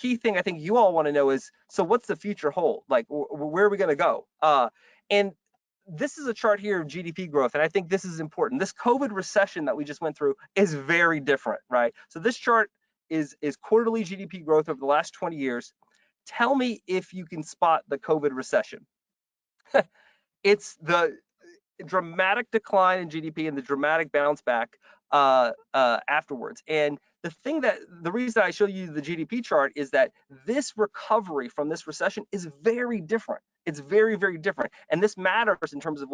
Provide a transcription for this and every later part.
key thing I think you all want to know is, so what's the future hold? Like, where are we going to go? And this is a chart here of GDP growth, and I think this is important. This COVID recession that we just went through is very different, right? So this chart is quarterly GDP growth over the last 20 years. Tell me if you can spot the COVID recession. It's the dramatic decline in GDP and the dramatic bounce back afterwards. And the reason I show you the GDP chart is that this recovery from this recession is very different. It's very, very different. And this matters in terms of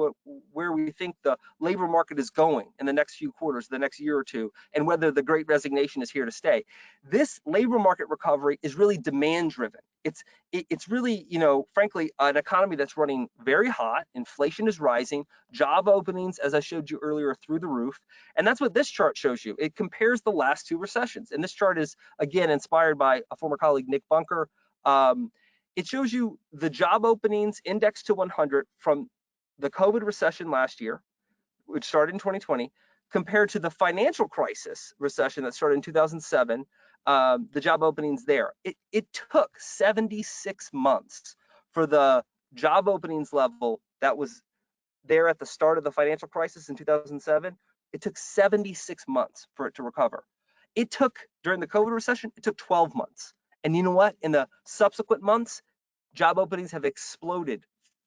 where we think the labor market is going in the next few quarters, the next year or two, and whether the Great Resignation is here to stay. This labor market recovery is really demand driven. It's really, frankly, an economy that's running very hot. Inflation is rising. Job openings, as I showed you earlier, through the roof. And that's what this chart shows you. It compares the last two recessions. And this chart is, again, inspired by a former colleague, Nick Bunker. It shows you the job openings indexed to 100 from the COVID recession last year, which started in 2020, compared to the financial crisis recession that started in 2007, the job openings there. It took 76 months for the job openings level that was there at the start of the financial crisis in 2007. It took 76 months for it to recover. It took, during the COVID recession, it took 12 months. And you know what? In the subsequent months, job openings have exploded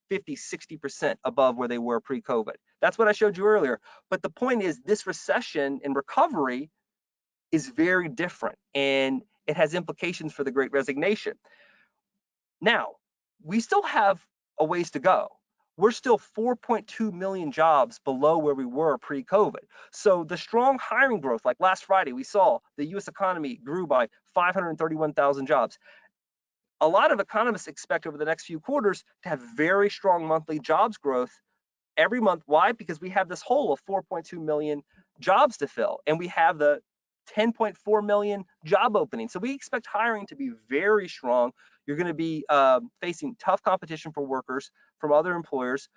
50, 60% above where they were pre-COVID. That's what I showed you earlier. But the point is, this recession and recovery is very different, and it has implications for the Great Resignation. Now, we still have a ways to go. We're still 4.2 million jobs below where we were pre-COVID. So the strong hiring growth, like last Friday, we saw the US economy grew by 531,000 jobs. A lot of economists expect over the next few quarters to have very strong monthly jobs growth every month. Why? Because we have this hole of 4.2 million jobs to fill, and we have the 10.4 million job openings. So we expect hiring to be very strong. You're going to be facing tough competition for workers from other employers.